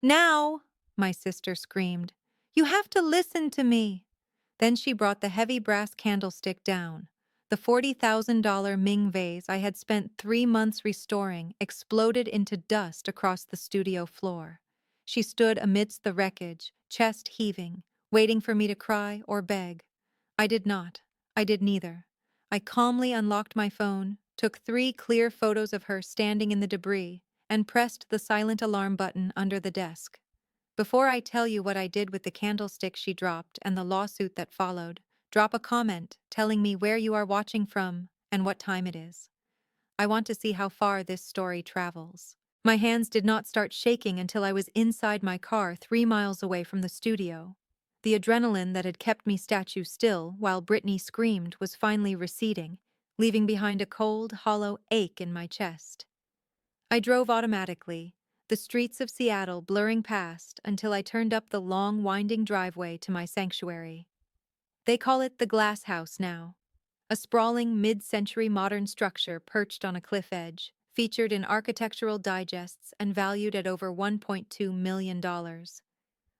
Now, my sister screamed, you have to listen to me. Then she brought the heavy brass candlestick down. The $40,000 Ming vase I had spent 3 months restoring exploded into dust across the studio floor. She stood amidst the wreckage, chest heaving, waiting for me to cry or beg. I did not. I did neither. I calmly unlocked my phone, took 3 clear photos of her standing in the debris, and pressed the silent alarm button under the desk. Before I tell you what I did with the candlestick she dropped and the lawsuit that followed, drop a comment telling me where you are watching from and what time it is. I want to see how far this story travels. My hands did not start shaking until I was inside my car 3 miles away from the studio. The adrenaline that had kept me statue still while Brittany screamed was finally receding, leaving behind a cold, hollow ache in my chest. I drove automatically, the streets of Seattle blurring past until I turned up the long, winding driveway to my sanctuary. They call it the Glass House now, a sprawling mid-century modern structure perched on a cliff edge, featured in architectural digests and valued at over $1.2 million.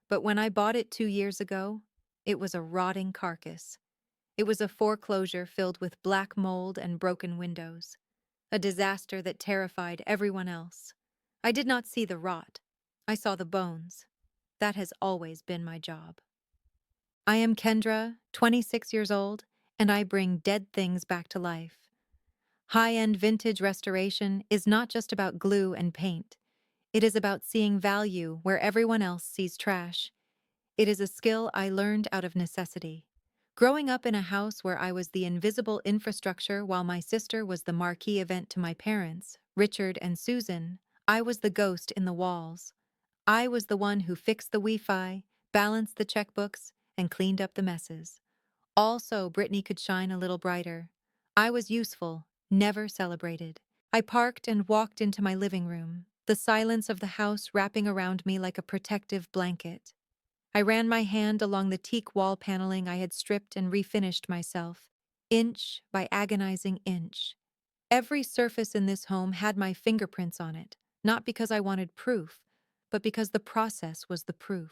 But when I bought it 2 years ago, it was a rotting carcass. It was a foreclosure filled with black mold and broken windows, a disaster that terrified everyone else. I did not see the rot. I saw the bones. That has always been my job. I am Kendra, 26 years old, and I bring dead things back to life. High-end vintage restoration is not just about glue and paint. It is about seeing value where everyone else sees trash. It is a skill I learned out of necessity. Growing up in a house where I was the invisible infrastructure while my sister was the marquee event to my parents, Richard and Susan, I was the ghost in the walls. I was the one who fixed the Wi-Fi, balanced the checkbooks, and cleaned up the messes. All so Brittany could shine a little brighter. I was useful, never celebrated. I parked and walked into my living room, the silence of the house wrapping around me like a protective blanket. I ran my hand along the teak wall paneling I had stripped and refinished myself, inch by agonizing inch. Every surface in this home had my fingerprints on it, not because I wanted proof, but because the process was the proof.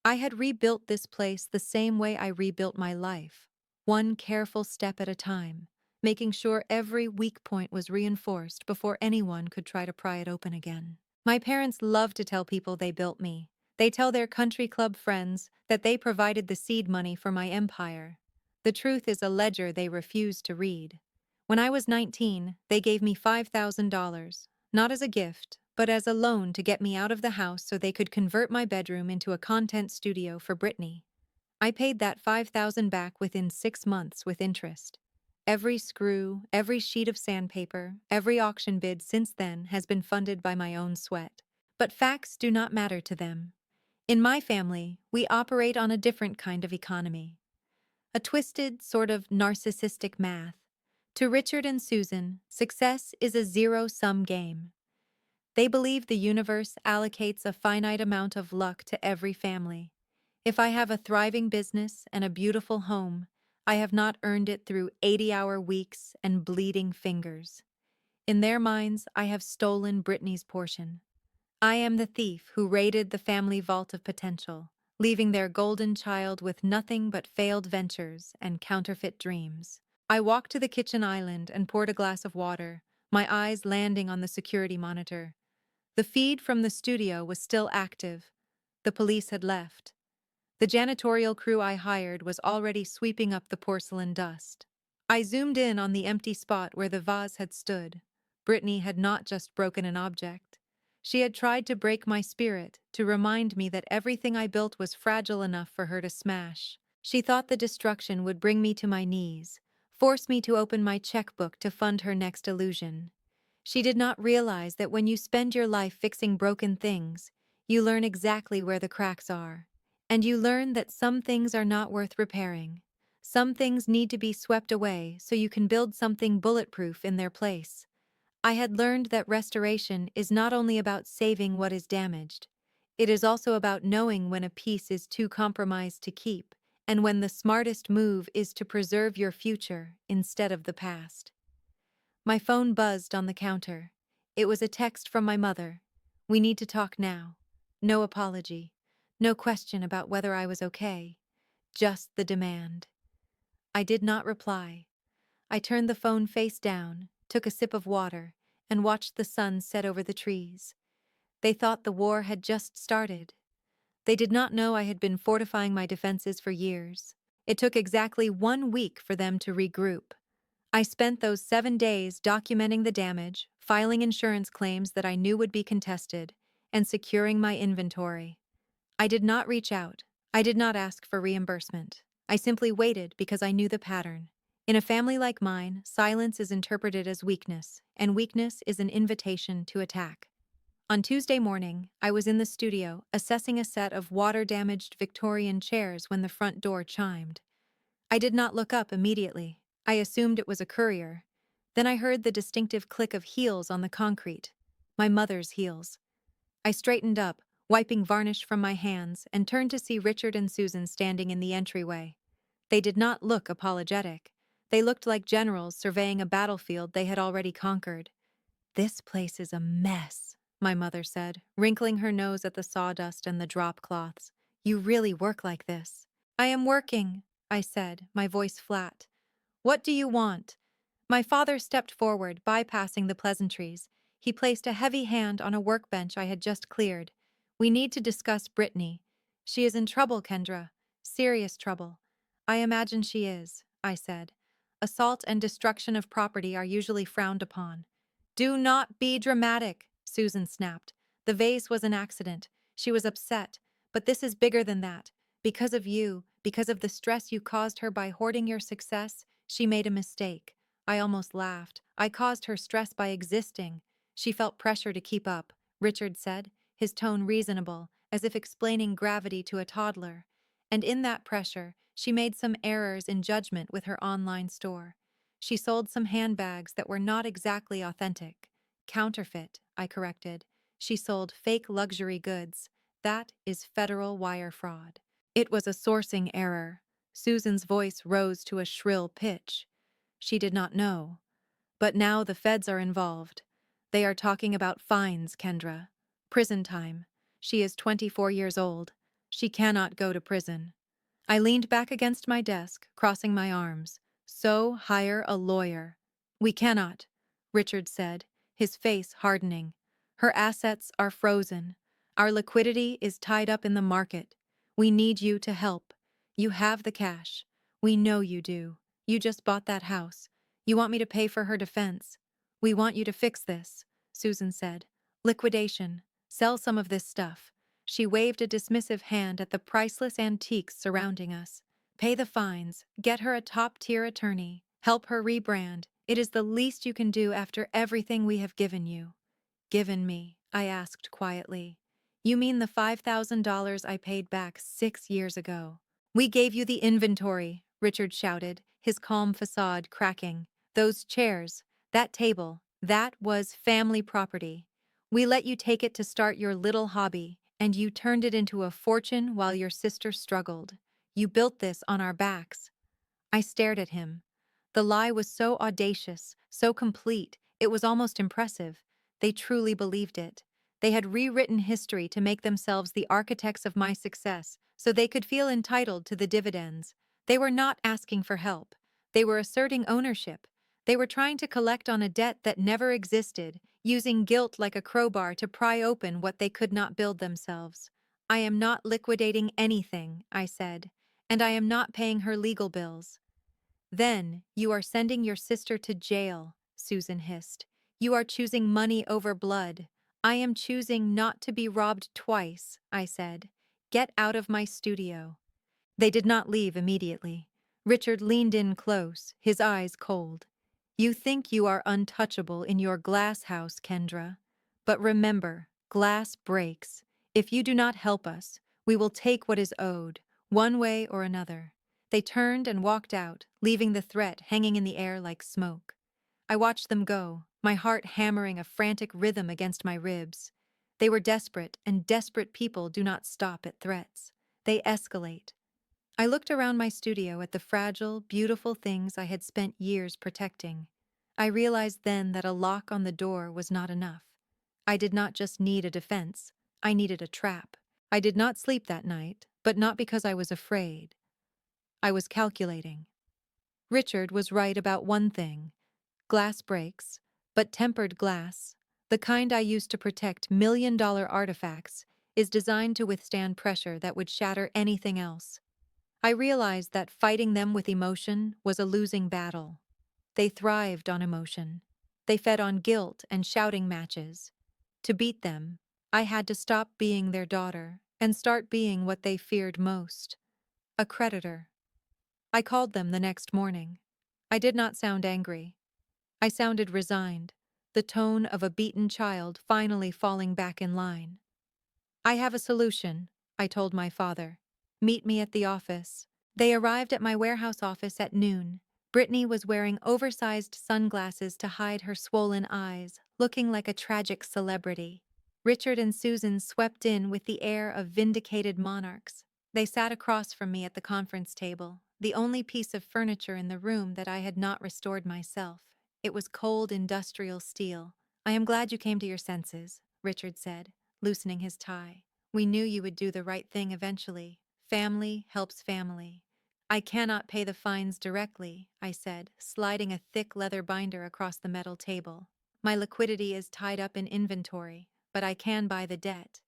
I had rebuilt this place the same way I rebuilt my life, one careful step at a time, making sure every weak point was reinforced before anyone could try to pry it open again. My parents love to tell people they built me. They tell their country club friends that they provided the seed money for my empire. The truth is a ledger they refuse to read. When I was 19, they gave me $5,000, not as a gift, but as a loan to get me out of the house so they could convert my bedroom into a content studio for Brittany. I paid that $5,000 back within 6 months with interest. Every screw, every sheet of sandpaper, every auction bid since then has been funded by my own sweat. But facts do not matter to them. In my family, we operate on a different kind of economy. A twisted, sort of narcissistic math. To Richard and Susan, success is a zero-sum game. They believe the universe allocates a finite amount of luck to every family. If I have a thriving business and a beautiful home, I have not earned it through 80-hour weeks and bleeding fingers. In their minds, I have stolen Brittany's portion. I am the thief who raided the family vault of potential, leaving their golden child with nothing but failed ventures and counterfeit dreams. I walked to the kitchen island and poured a glass of water, my eyes landing on the security monitor. The feed from the studio was still active. The police had left. The janitorial crew I hired was already sweeping up the porcelain dust. I zoomed in on the empty spot where the vase had stood. Brittany had not just broken an object. She had tried to break my spirit, to remind me that everything I built was fragile enough for her to smash. She thought the destruction would bring me to my knees, force me to open my checkbook to fund her next illusion. She did not realize that when you spend your life fixing broken things, you learn exactly where the cracks are. And you learn that some things are not worth repairing. Some things need to be swept away so you can build something bulletproof in their place. I had learned that restoration is not only about saving what is damaged. It is also about knowing when a piece is too compromised to keep, and when the smartest move is to preserve your future instead of the past. My phone buzzed on the counter. It was a text from my mother. "We need to talk now." No apology. No question about whether I was okay. Just the demand. I did not reply. I turned the phone face down, took a sip of water, and watched the sun set over the trees. They thought the war had just started. They did not know I had been fortifying my defenses for years. It took exactly 1 week for them to regroup. I spent those 7 days documenting the damage, filing insurance claims that I knew would be contested, and securing my inventory. I did not reach out. I did not ask for reimbursement. I simply waited because I knew the pattern. In a family like mine, silence is interpreted as weakness, and weakness is an invitation to attack. On Tuesday morning, I was in the studio assessing a set of water-damaged Victorian chairs when the front door chimed. I did not look up immediately. I assumed it was a courier. Then I heard the distinctive click of heels on the concrete. My mother's heels. I straightened up, wiping varnish from my hands, and turned to see Richard and Susan standing in the entryway. They did not look apologetic. They looked like generals surveying a battlefield they had already conquered. "This place is a mess," my mother said, wrinkling her nose at the sawdust and the drop cloths. "You really work like this." "I am working," I said, my voice flat. "What do you want?" My father stepped forward, bypassing the pleasantries. He placed a heavy hand on a workbench I had just cleared. "We need to discuss Brittany. She is in trouble, Kendra. Serious trouble." "I imagine she is," I said. "Assault and destruction of property are usually frowned upon." "Do not be dramatic," Susan snapped. "The vase was an accident. She was upset. But this is bigger than that. Because of you, because of the stress you caused her by hoarding your success, she made a mistake." I almost laughed. "I caused her stress by existing." "She felt pressure to keep up," Richard said, his tone reasonable, as if explaining gravity to a toddler. "And in that pressure, she made some errors in judgment with her online store. She sold some handbags that were not exactly authentic. Counterfeit," I corrected. "She sold fake luxury goods. That is federal wire fraud." "It was a sourcing error." Susan's voice rose to a shrill pitch. "She did not know. But now the feds are involved. They are talking about fines, Kendra. Prison time. She is 24 years old. She cannot go to prison." I leaned back against my desk, crossing my arms. "So hire a lawyer." "We cannot," Richard said, his face hardening. "Her assets are frozen. Our liquidity is tied up in the market. We need you to help. You have the cash. We know you do. You just bought that house. You want me to pay for her defense. We want you to fix this," Susan said. "Liquidation. Sell some of this stuff." She waved a dismissive hand at the priceless antiques surrounding us. "Pay the fines, get her a top-tier attorney, help her rebrand. It is the least you can do after everything we have given you." "Given me?" I asked quietly. "You mean the $5,000 I paid back 6 years ago?" "We gave you the inventory," Richard shouted, his calm facade cracking. "Those chairs, that table, that was family property. We let you take it to start your little hobby, and you turned it into a fortune while your sister struggled. You built this on our backs." I stared at him. The lie was so audacious, so complete, it was almost impressive. They truly believed it. They had rewritten history to make themselves the architects of my success, so they could feel entitled to the dividends. They were not asking for help. They were asserting ownership. They were trying to collect on a debt that never existed, using guilt like a crowbar to pry open what they could not build themselves. "I am not liquidating anything," I said, "and I am not paying her legal bills." "Then you are sending your sister to jail," Susan hissed. "You are choosing money over blood." "I am choosing not to be robbed twice," I said. "Get out of my studio." They did not leave immediately. Richard leaned in close, his eyes cold. "You think you are untouchable in your glass house, Kendra. But remember, glass breaks. If you do not help us, we will take what is owed, one way or another." They turned and walked out, leaving the threat hanging in the air like smoke. I watched them go, my heart hammering a frantic rhythm against my ribs. They were desperate, and desperate people do not stop at threats. They escalate. I looked around my studio at the fragile, beautiful things I had spent years protecting. I realized then that a lock on the door was not enough. I did not just need a defense. I needed a trap. I did not sleep that night, but not because I was afraid. I was calculating. Richard was right about one thing. Glass breaks, but tempered glass, the kind I used to protect million-dollar artifacts, is designed to withstand pressure that would shatter anything else. I realized that fighting them with emotion was a losing battle. They thrived on emotion. They fed on guilt and shouting matches. To beat them, I had to stop being their daughter and start being what they feared most, a creditor. I called them the next morning. I did not sound angry. I sounded resigned, the tone of a beaten child finally falling back in line. I have a solution, I told my father. Meet me at the office. They arrived at my warehouse office at noon. Brittany was wearing oversized sunglasses to hide her swollen eyes, looking like a tragic celebrity. Richard and Susan swept in with the air of vindicated monarchs. They sat across from me at the conference table, the only piece of furniture in the room that I had not restored myself. It was cold industrial steel. "I am glad you came to your senses," Richard said, loosening his tie. "We knew you would do the right thing eventually. Family helps family." "I cannot pay the fines directly," I said, sliding a thick leather binder across the metal table. "My liquidity is tied up in inventory, but I can buy the debt."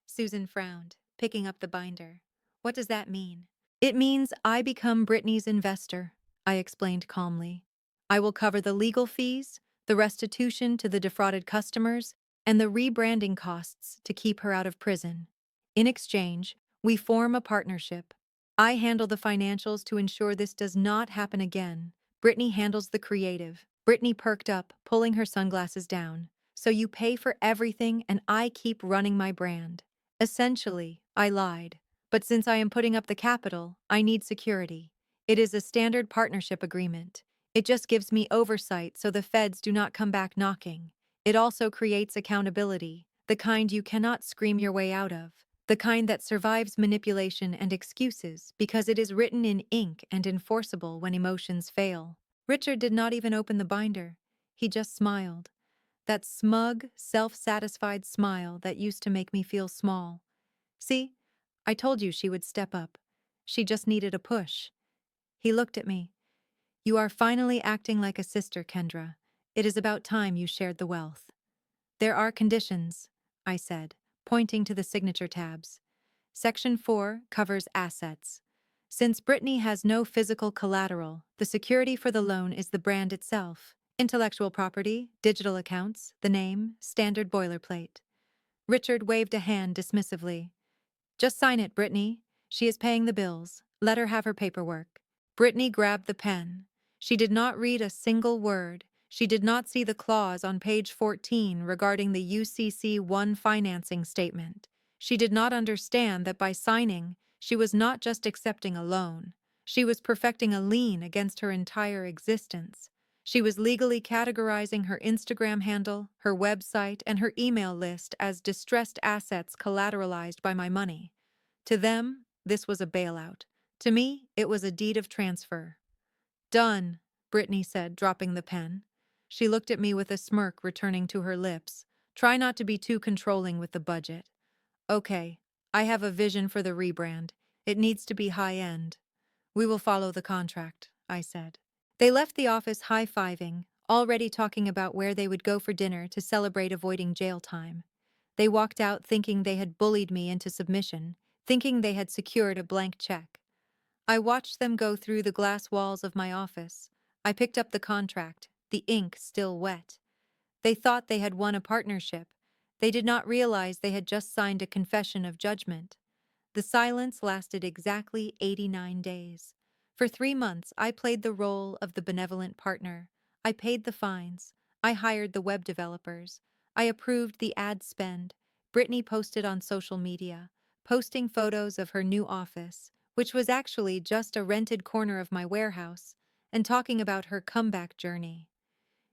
Susan frowned, picking up the binder. "What does that mean?" "It means I become Brittany's investor," I explained calmly. "I will cover the legal fees, the restitution to the defrauded customers, and the rebranding costs to keep her out of prison. In exchange, we form a partnership. I handle the financials to ensure this does not happen again. Brittany handles the creative." Brittany perked up, pulling her sunglasses down. "So you pay for everything and I keep running my brand." "Essentially," I lied. "But since I am putting up the capital, I need security. It is a standard partnership agreement. It just gives me oversight so the feds do not come back knocking. It also creates accountability, the kind you cannot scream your way out of, the kind that survives manipulation and excuses because it is written in ink and enforceable when emotions fail." Richard did not even open the binder. He just smiled. That smug, self-satisfied smile that used to make me feel small. "See? I told you she would step up. She just needed a push." He looked at me. "You are finally acting like a sister, Kendra. It is about time you shared the wealth." "There are conditions," I said, pointing to the signature tabs. Section 4 covers assets. Since Brittany has no physical collateral, the security for the loan is the brand itself. Intellectual property, digital accounts, the name, standard boilerplate. Richard waved a hand dismissively. "Just sign it, Brittany. She is paying the bills. Let her have her paperwork." Brittany grabbed the pen. She did not read a single word. She did not see the clause on page 14 regarding the UCC-1 financing statement. She did not understand that by signing, she was not just accepting a loan. She was perfecting a lien against her entire existence. She was legally categorizing her Instagram handle, her website, and her email list as distressed assets collateralized by my money. To them, this was a bailout. To me, it was a deed of transfer. "Done," Brittany said, dropping the pen. She looked at me with a smirk returning to her lips. "Try not to be too controlling with the budget." "Okay, I have a vision for the rebrand. It needs to be high-end." "We will follow the contract," I said. They left the office high-fiving, already talking about where they would go for dinner to celebrate avoiding jail time. They walked out thinking they had bullied me into submission, thinking they had secured a blank check. I watched them go through the glass walls of my office. I picked up the contract, the ink still wet. They thought they had won a partnership. They did not realize they had just signed a confession of judgment. The silence lasted exactly 89 days. For 3 months, I played the role of the benevolent partner. I paid the fines. I hired the web developers. I approved the ad spend. Brittany posted on social media, posting photos of her new office, which was actually just a rented corner of my warehouse, and talking about her comeback journey.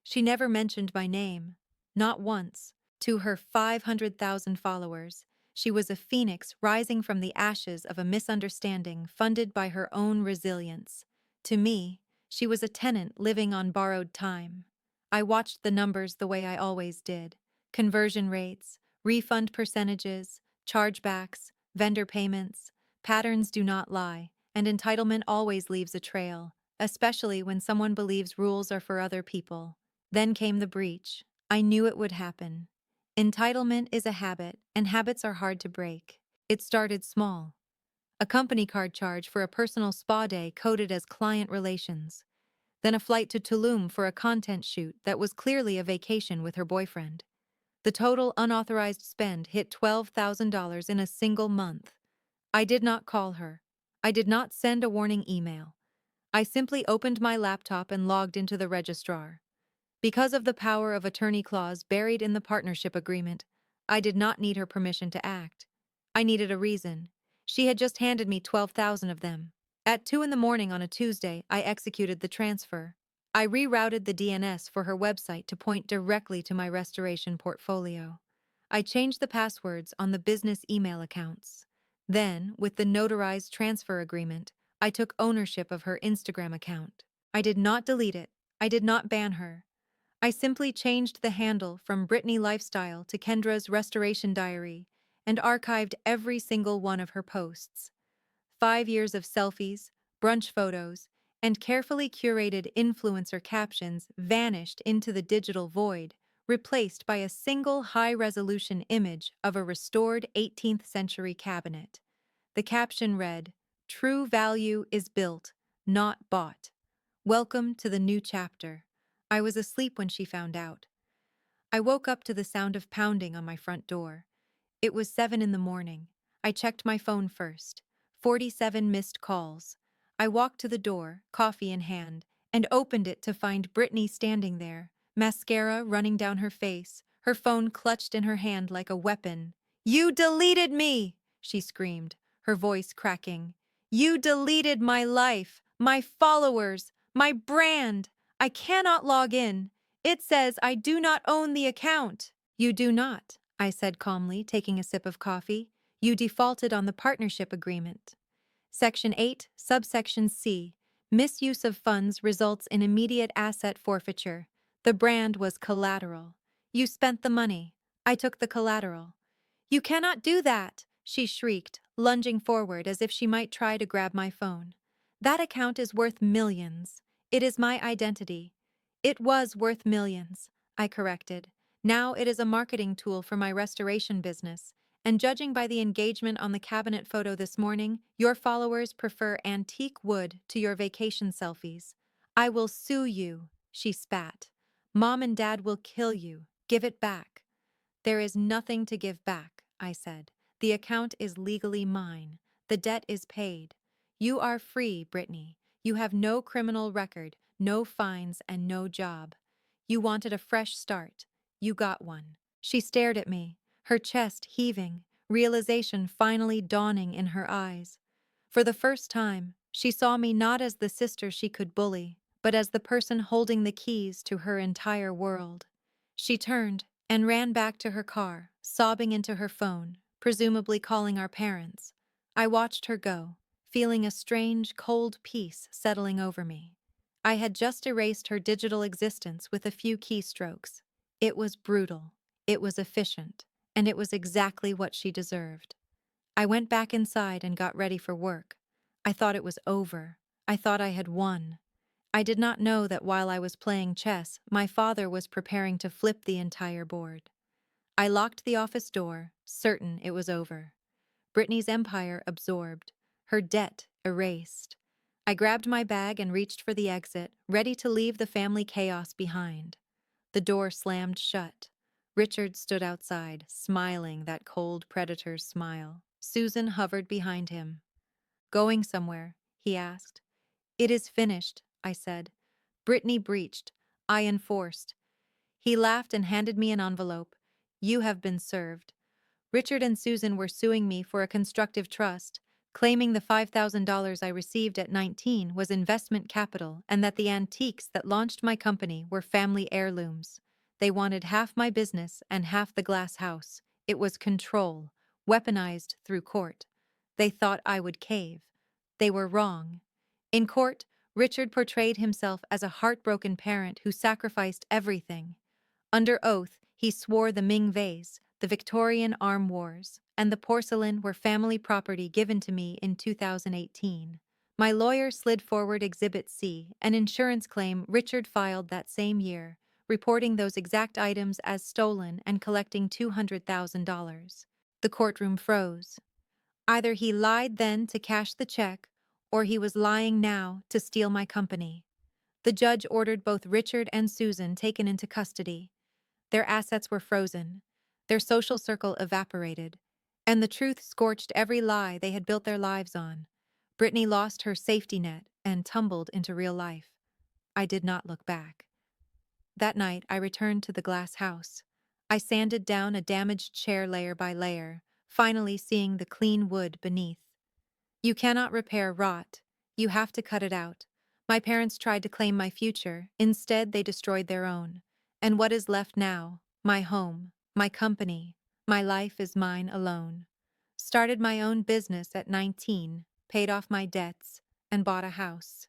She never mentioned my name, not once. To her 500,000 followers, she was a phoenix rising from the ashes of a misunderstanding funded by her own resilience. To me, she was a tenant living on borrowed time. I watched the numbers the way I always did. Conversion rates, refund percentages, Chargebacks, vendor payments, patterns do not lie, and entitlement always leaves a trail, especially when someone believes rules are for other people. Then came the breach. I knew it would happen. Entitlement is a habit, and habits are hard to break. It started small. A company card charge for a personal spa day coded as client relations. Then a flight to Tulum for a content shoot that was clearly a vacation with her boyfriend. The total unauthorized spend hit $12,000 in a single month. I did not call her. I did not send a warning email. I simply opened my laptop and logged into the registrar. Because of the power of attorney clause buried in the partnership agreement, I did not need her permission to act. I needed a reason. She had just handed me 12,000 of them. At 2 in the morning on a Tuesday, I executed the transfer. I rerouted the DNS for her website to point directly to my restoration portfolio. I changed the passwords on the business email accounts. Then, with the notarized transfer agreement, I took ownership of her Instagram account. I did not delete it. I did not ban her. I simply changed the handle from Brittany Lifestyle to Kendra's Restoration Diary and archived every single one of her posts. 5 years of selfies, brunch photos, and carefully curated influencer captions vanished into the digital void, replaced by a single high-resolution image of a restored 18th century cabinet. The caption read, "True value is built, not bought. Welcome to the new chapter." I was asleep when she found out. I woke up to the sound of pounding on my front door. It was 7 in the morning. I checked my phone first. 47 missed calls. I walked to the door, coffee in hand, and opened it to find Brittany standing there, mascara running down her face, her phone clutched in her hand like a weapon. "You deleted me!" she screamed, her voice cracking. "You deleted my life, my followers, my brand. I cannot log in. It says I do not own the account." "You do not," I said calmly, taking a sip of coffee. "You defaulted on the partnership agreement." Section 8, subsection C. Misuse of funds results in immediate asset forfeiture. The brand was collateral. You spent the money. I took the collateral. "You cannot do that," she shrieked, lunging forward as if she might try to grab my phone. "That account is worth millions. It is my identity." "It was worth millions," I corrected. "Now it is a marketing tool for my restoration business, and judging by the engagement on the cabinet photo this morning, your followers prefer antique wood to your vacation selfies. I will sue you," she spat. "Mom and Dad will kill you. Give it back." "There is nothing to give back," I said. "The account is legally mine. The debt is paid. You are free, Brittany. You have no criminal record, no fines, and no job. You wanted a fresh start. You got one." She stared at me, her chest heaving, realization finally dawning in her eyes. For the first time, she saw me not as the sister she could bully, but as the person holding the keys to her entire world. She turned and ran back to her car, sobbing into her phone, presumably calling our parents. I watched her go, feeling a strange, cold peace settling over me. I had just erased her digital existence with a few keystrokes. It was brutal, it was efficient, and it was exactly what she deserved. I went back inside and got ready for work. I thought it was over. I thought I had won. I did not know that while I was playing chess, my father was preparing to flip the entire board. I locked the office door, certain it was over. Brittany's empire absorbed, her debt erased. I grabbed my bag and reached for the exit, ready to leave the family chaos behind. The door slammed shut. Richard stood outside, smiling that cold predator's smile. Susan hovered behind him. "Going somewhere?" he asked. "It is finished," I said. "Brittany breached. I enforced." He laughed and handed me an envelope. "You have been served." Richard and Susan were suing me for a constructive trust, claiming the $5,000 I received at 19 was investment capital and that the antiques that launched my company were family heirlooms. They wanted half my business and half the glass house. It was control, weaponized through court. They thought I would cave. They were wrong. In court, Richard portrayed himself as a heartbroken parent who sacrificed everything. Under oath, he swore the Ming vase, the Victorian arm wars, and the porcelain were family property given to me in 2018. My lawyer slid forward Exhibit C, an insurance claim Richard filed that same year, reporting those exact items as stolen and collecting $200,000. The courtroom froze. Either he lied then to cash the check, or he was lying now to steal my company. The judge ordered both Richard and Susan taken into custody. Their assets were frozen, their social circle evaporated, and the truth scorched every lie they had built their lives on. Brittany lost her safety net and tumbled into real life. I did not look back. That night, I returned to the glass house. I sanded down a damaged chair layer by layer, finally seeing the clean wood beneath. You cannot repair rot. You have to cut it out. My parents tried to claim my future. Instead, they destroyed their own. And what is left now? My home, my company, my life is mine alone. Started my own business at 19, paid off my debts, and bought a house.